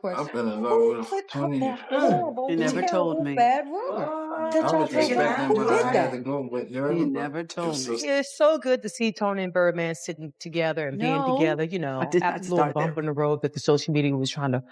course. I've been in love Who with put out Toni. that horrible, You never told terrible, me. bad rumor that I y'all was think expecting, who but did I had to that? go with You your never told me. Yeah, it's so good to see Toni and Birdman sitting together and being No, together, I did not after the little start bump that. in the road that the social media was trying to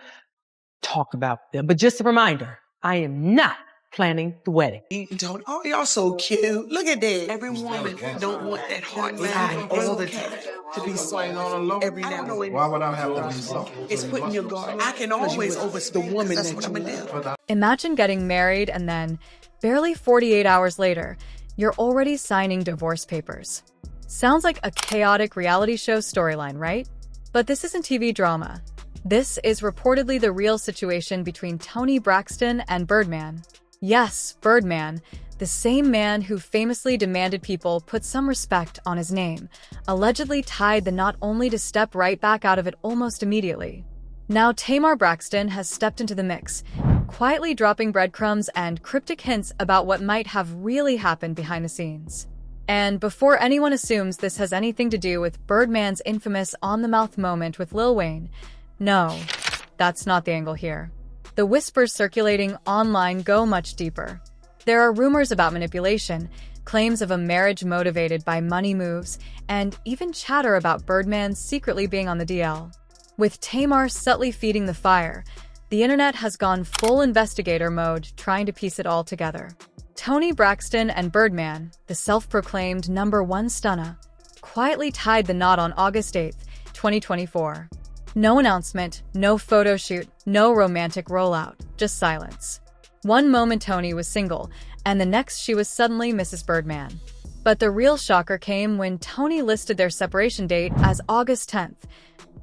talk about them. But just a reminder, I am not planning the wedding. Toni, oh, y'all so cute. Look at that. Every woman against don't her. want that heartland all the time to be Playing on a soft low. every now and then. Why would I have to be soft? It's putting your guard. I can always overstand the woman that you love. Imagine getting married and then, barely 48 hours later, you're already signing divorce papers. Sounds like a chaotic reality show storyline, right? But this isn't TV drama. This is reportedly the real situation between Toni Braxton and Birdman. Yes, Birdman, the same man who famously demanded people put some respect on his name, allegedly tied the knot only to step right back out of it almost immediately. Now Tamar Braxton has stepped into the mix, quietly dropping breadcrumbs and cryptic hints about what might have really happened behind the scenes. And before anyone assumes this has anything to do with Birdman's infamous on-the-mouth moment with Lil Wayne, no, that's not the angle here. The whispers circulating online go much deeper. There are rumors about manipulation, claims of a marriage motivated by money moves, and even chatter about Birdman secretly being on the DL. With Tamar subtly feeding the fire, the internet has gone full investigator mode trying to piece it all together. Toni Braxton and Birdman, the self-proclaimed #1 stunner, quietly tied the knot on August 8, 2024. No announcement, no photo shoot, no romantic rollout, just silence. One moment Toni was single, and the next she was suddenly Mrs. Birdman. But the real shocker came when Toni listed their separation date as August 10th,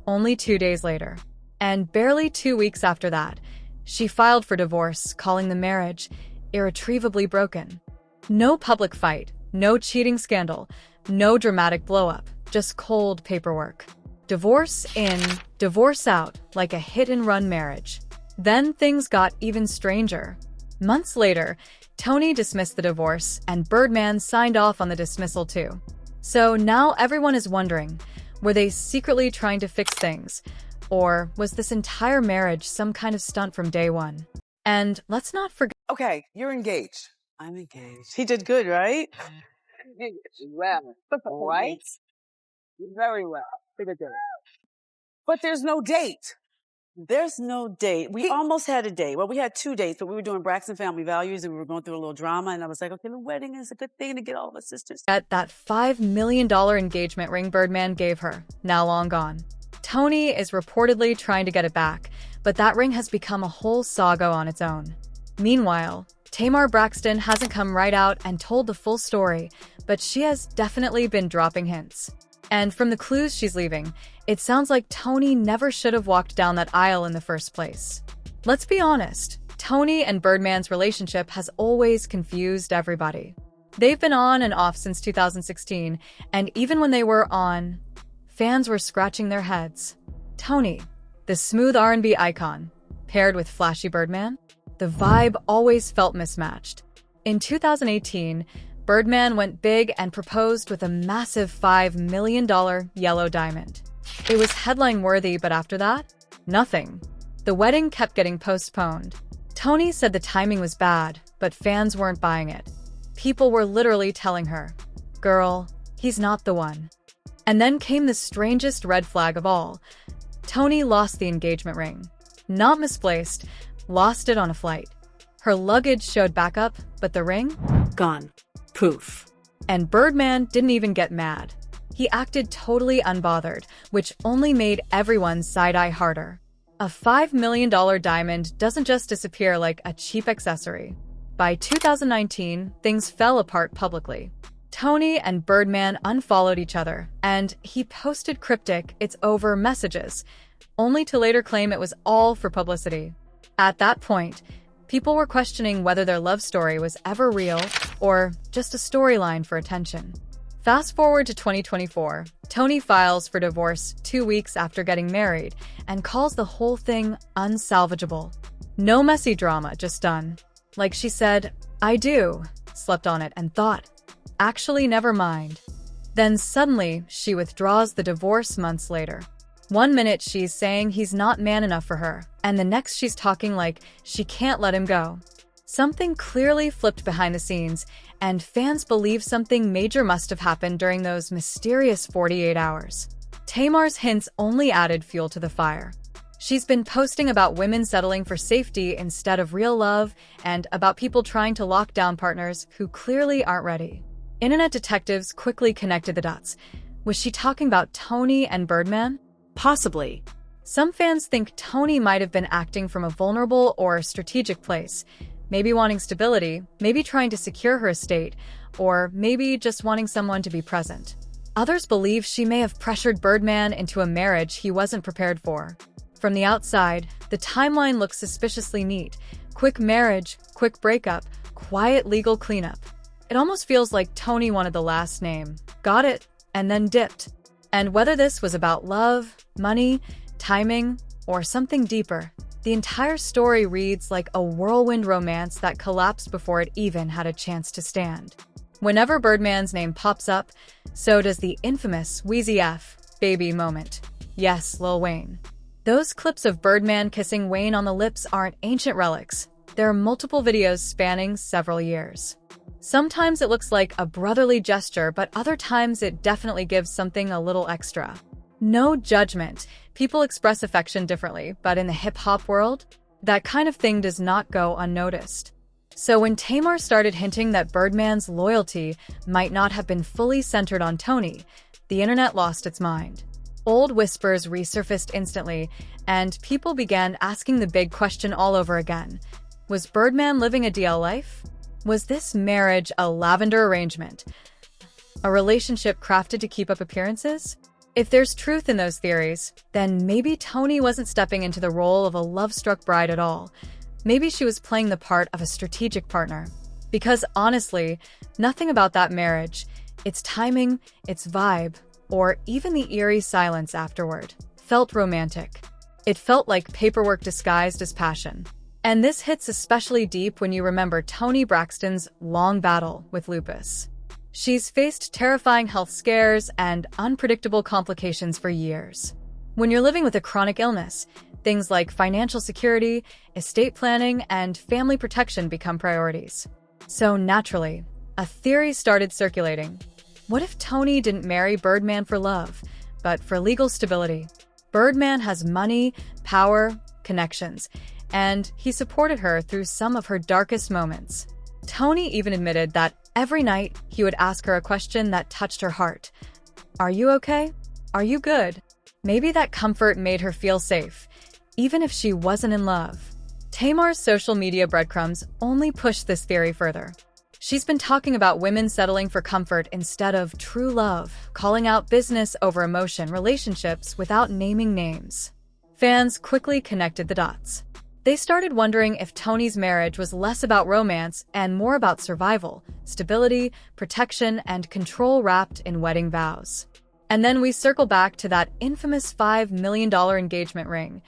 only 2 days later. And barely 2 weeks after that, she filed for divorce, calling the marriage irretrievably broken. No public fight, no cheating scandal, no dramatic blow-up, just cold paperwork. Divorce in, divorce out, like a hit-and-run marriage. Then things got even stranger. Months later, Toni dismissed the divorce, and Birdman signed off on the dismissal too. So now everyone is wondering, were they secretly trying to fix things? Or was this entire marriage some kind of stunt from day one? And let's not forget— Okay, you're engaged. I'm engaged. He did good, right? Well, right? Very well. But there's no date. There's no date. We almost had a date. Well, we had 2 dates, but we were doing Braxton Family Values, and we were going through a little drama, and I was like, okay, the wedding is a good thing to get all of our sisters. that $5 million engagement ring Birdman gave her, now long gone. Toni is reportedly trying to get it back, but that ring has become a whole saga on its own. Meanwhile, Tamar Braxton hasn't come right out and told the full story, but she has definitely been dropping hints. And from the clues she's leaving, it sounds like Toni never should have walked down that aisle in the first place. Let's be honest, Toni and Birdman's relationship has always confused everybody. They've been on and off since 2016, and even when they were on, fans were scratching their heads. Toni, the smooth R&B icon, paired with flashy Birdman? The vibe always felt mismatched. In 2018, Birdman went big and proposed with a massive $5 million yellow diamond. It was headline-worthy, but after that, nothing. The wedding kept getting postponed. Toni said the timing was bad, but fans weren't buying it. People were literally telling her, "Girl, he's not the one." And then came the strangest red flag of all. Toni lost the engagement ring. Not misplaced, lost it on a flight. Her luggage showed back up, but the ring? Gone. Poof. And Birdman didn't even get mad. He acted totally unbothered, which only made everyone's side-eye harder. A $5 million diamond doesn't just disappear like a cheap accessory. By 2019, things fell apart publicly. Toni and Birdman unfollowed each other, and he posted cryptic "it's over" messages, only to later claim it was all for publicity. At that point, people were questioning whether their love story was ever real or just a storyline for attention. Fast forward to 2024, Toni files for divorce 2 weeks after getting married and calls the whole thing unsalvageable. No messy drama, just done. Like she said, "I do," slept on it and thought, "Actually, never mind." Then suddenly, she withdraws the divorce months later. One minute she's saying he's not man enough for her, and the next she's talking like she can't let him go. Something clearly flipped behind the scenes, and fans believe something major must have happened during those mysterious 48 hours. Tamar's hints only added fuel to the fire. She's been posting about women settling for safety instead of real love, and about people trying to lock down partners who clearly aren't ready. Internet detectives quickly connected the dots. Was she talking about Toni and Birdman? Possibly. Some fans think Toni might have been acting from a vulnerable or strategic place, maybe wanting stability, maybe trying to secure her estate, or maybe just wanting someone to be present. Others believe she may have pressured Birdman into a marriage he wasn't prepared for. From the outside, the timeline looks suspiciously neat. Quick marriage, quick breakup, quiet legal cleanup. It almost feels like Toni wanted the last name, got it, and then dipped. And whether this was about love, money, timing, or something deeper, the entire story reads like a whirlwind romance that collapsed before it even had a chance to stand. Whenever Birdman's name pops up, so does the infamous Wheezy F baby moment. Yes, Lil Wayne. Those clips of Birdman kissing Wayne on the lips aren't ancient relics. There are multiple videos spanning several years. Sometimes it looks like a brotherly gesture, but other times it definitely gives something a little extra. No judgment. People express affection differently, but in the hip-hop world, that kind of thing does not go unnoticed. So when Tamar started hinting that Birdman's loyalty might not have been fully centered on Toni, the internet lost its mind. Old whispers resurfaced instantly, and people began asking the big question all over again. Was Birdman living a DL life? Was this marriage a lavender arrangement? A relationship crafted to keep up appearances? If there's truth in those theories, then maybe Toni wasn't stepping into the role of a love-struck bride at all. Maybe she was playing the part of a strategic partner. Because honestly, nothing about that marriage, its timing, its vibe, or even the eerie silence afterward, felt romantic. It felt like paperwork disguised as passion. And this hits especially deep when you remember Toni Braxton's long battle with lupus. She's faced terrifying health scares and unpredictable complications for years. When you're living with a chronic illness, things like financial security, estate planning, and family protection become priorities. So naturally, a theory started circulating. What if Toni didn't marry Birdman for love, but for legal stability? Birdman has money, power, connections, and he supported her through some of her darkest moments. Toni even admitted that every night he would ask her a question that touched her heart. Are you okay? Are you good? Maybe that comfort made her feel safe, even if she wasn't in love. Tamar's social media breadcrumbs only pushed this theory further. She's been talking about women settling for comfort instead of true love, calling out business over emotion, relationships without naming names. Fans quickly connected the dots. They started wondering if Toni's marriage was less about romance and more about survival, stability, protection, and control wrapped in wedding vows. And then we circle back to that infamous $5 million engagement ring,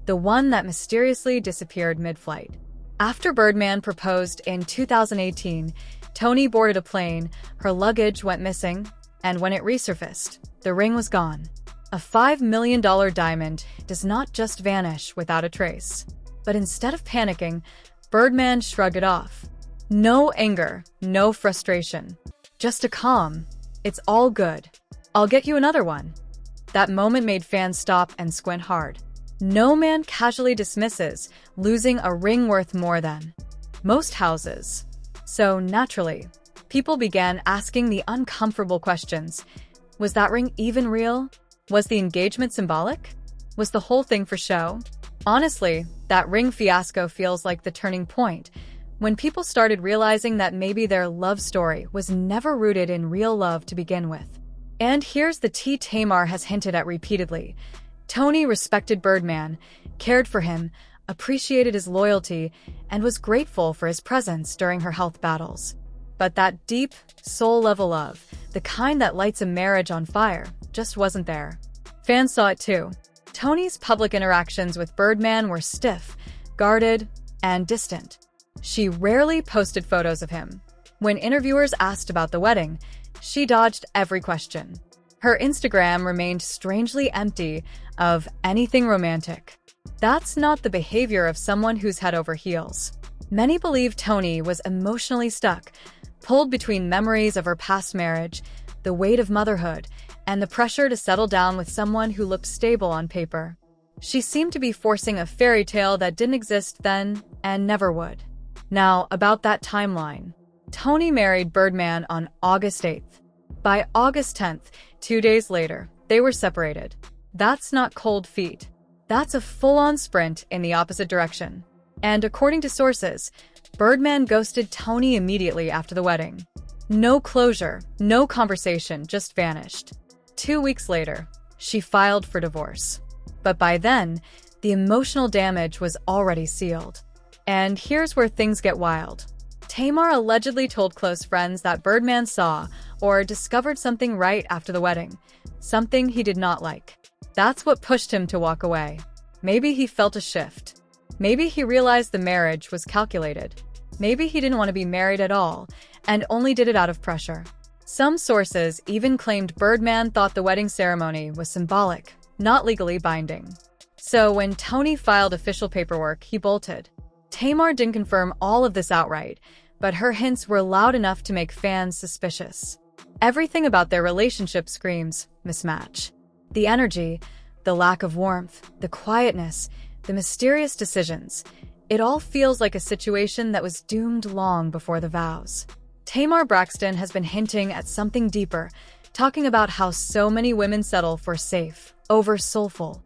the one that mysteriously disappeared mid-flight. After Birdman proposed in 2018, Toni boarded a plane, her luggage went missing, and when it resurfaced, the ring was gone. A $5 million diamond does not just vanish without a trace. But instead of panicking, Birdman shrugged it off. No anger, no frustration. Just a calm. It's all good. I'll get you another one. That moment made fans stop and squint hard. No man casually dismisses losing a ring worth more than most houses. So naturally, people began asking the uncomfortable questions. Was that ring even real? Was the engagement symbolic? Was the whole thing for show? Honestly, that ring fiasco feels like the turning point, when people started realizing that maybe their love story was never rooted in real love to begin with. And here's the tea Tamar has hinted at repeatedly. Toni respected Birdman, cared for him, appreciated his loyalty, and was grateful for his presence during her health battles. But that deep, soul-level love, the kind that lights a marriage on fire, just wasn't there. Fans saw it too. Toni's public interactions with Birdman were stiff, guarded, and distant. She rarely posted photos of him. When interviewers asked about the wedding, she dodged every question. Her Instagram remained strangely empty of anything romantic. That's not the behavior of someone who's head over heels. Many believe Toni was emotionally stuck, pulled between memories of her past marriage, the weight of motherhood, and the pressure to settle down with someone who looked stable on paper. She seemed to be forcing a fairy tale that didn't exist then and never would. Now, about that timeline. Toni married Birdman on August 8th. By August 10th, 2 days later, they were separated. That's not cold feet. That's a full-on sprint in the opposite direction. And according to sources, Birdman ghosted Toni immediately after the wedding. No closure, no conversation, just vanished. 2 weeks later, she filed for divorce. But by then, the emotional damage was already sealed. And here's where things get wild. Tamar allegedly told close friends that Birdman saw or discovered something right after the wedding, something he did not like. That's what pushed him to walk away. Maybe he felt a shift. Maybe he realized the marriage was calculated. Maybe he didn't want to be married at all and only did it out of pressure. Some sources even claimed Birdman thought the wedding ceremony was symbolic, not legally binding. So when Toni filed official paperwork, he bolted. Tamar didn't confirm all of this outright, but her hints were loud enough to make fans suspicious. Everything about their relationship screams mismatch. The energy, the lack of warmth, the quietness, the mysterious decisions. It all feels like a situation that was doomed long before the vows. Tamar Braxton has been hinting at something deeper, talking about how so many women settle for safe, over soulful.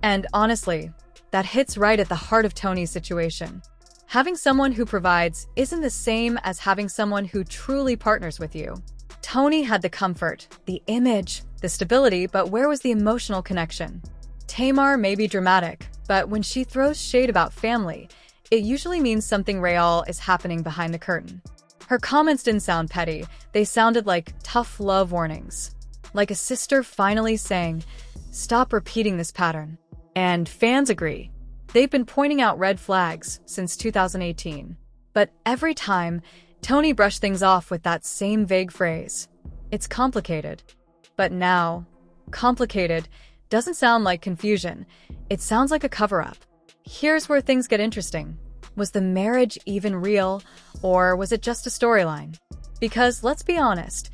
And honestly, that hits right at the heart of Toni's situation. Having someone who provides isn't the same as having someone who truly partners with you. Toni had the comfort, the image, the stability, but where was the emotional connection? Tamar may be dramatic, but when she throws shade about family, it usually means something real is happening behind the curtain. Her comments didn't sound petty, they sounded like tough love warnings. Like a sister finally saying, "Stop repeating this pattern." And fans agree. They've been pointing out red flags since 2018. But every time, Toni brushed things off with that same vague phrase. It's complicated. But now, complicated doesn't sound like confusion. It sounds like a cover-up. Here's where things get interesting. Was the marriage even real, or was it just a storyline? Because let's be honest,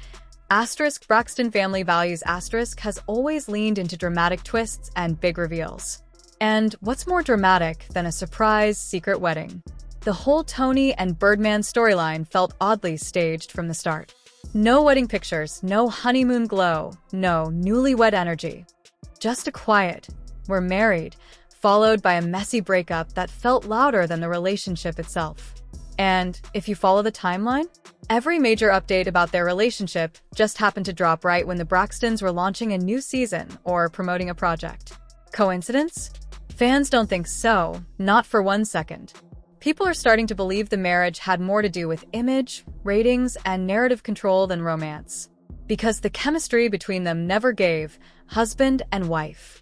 Braxton Family Values has always leaned into dramatic twists and big reveals. And what's more dramatic than a surprise secret wedding? The whole Toni and Birdman storyline felt oddly staged from the start. No wedding pictures, no honeymoon glow, no newlywed energy. Just a quiet, "we're married," followed by a messy breakup that felt louder than the relationship itself. And if you follow the timeline, every major update about their relationship just happened to drop right when the Braxtons were launching a new season or promoting a project. Coincidence? Fans don't think so, not for 1 second. People are starting to believe the marriage had more to do with image, ratings, and narrative control than romance. Because the chemistry between them never gave husband and wife.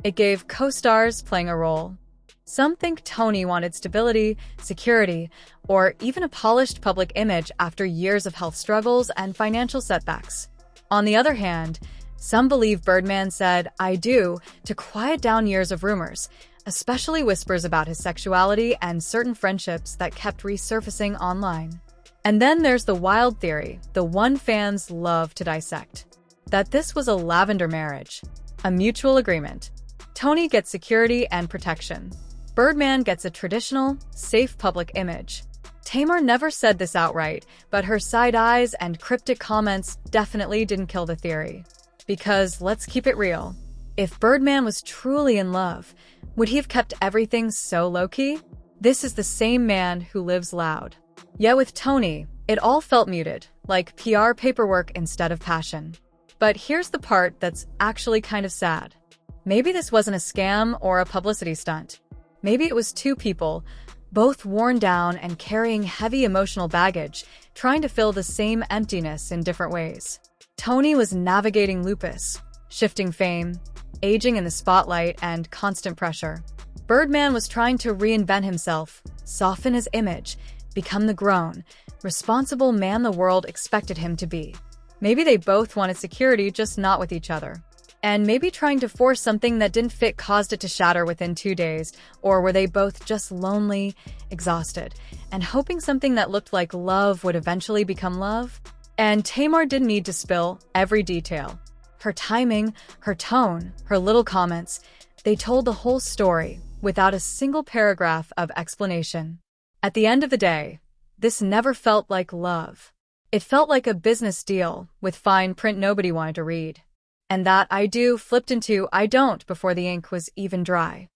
It gave co-stars playing a role. Some think Toni wanted stability, security, or even a polished public image after years of health struggles and financial setbacks. On the other hand, some believe Birdman said, "I do," to quiet down years of rumors, especially whispers about his sexuality and certain friendships that kept resurfacing online. And then there's the wild theory, the one fans love to dissect, that this was a lavender marriage, a mutual agreement. Toni gets security and protection. Birdman gets a traditional, safe public image. Tamar never said this outright, but her side eyes and cryptic comments definitely didn't kill the theory. Because let's keep it real. If Birdman was truly in love, would he have kept everything so low-key? This is the same man who lives loud. Yet with Toni, it all felt muted, like PR paperwork instead of passion. But here's the part that's actually kind of sad. Maybe this wasn't a scam or a publicity stunt. Maybe it was two people, both worn down and carrying heavy emotional baggage, trying to fill the same emptiness in different ways. Toni was navigating lupus, shifting fame, aging in the spotlight, and constant pressure. Birdman was trying to reinvent himself, soften his image, become the grown, responsible man the world expected him to be. Maybe they both wanted security, just not with each other. And maybe trying to force something that didn't fit caused it to shatter within 2 days. Or were they both just lonely, exhausted, and hoping something that looked like love would eventually become love? And Tamar didn't need to spill every detail. Her timing, her tone, her little comments, they told the whole story without a single paragraph of explanation. At the end of the day, this never felt like love. It felt like a business deal with fine print nobody wanted to read. And that "I do" flipped into "I don't" before the ink was even dry.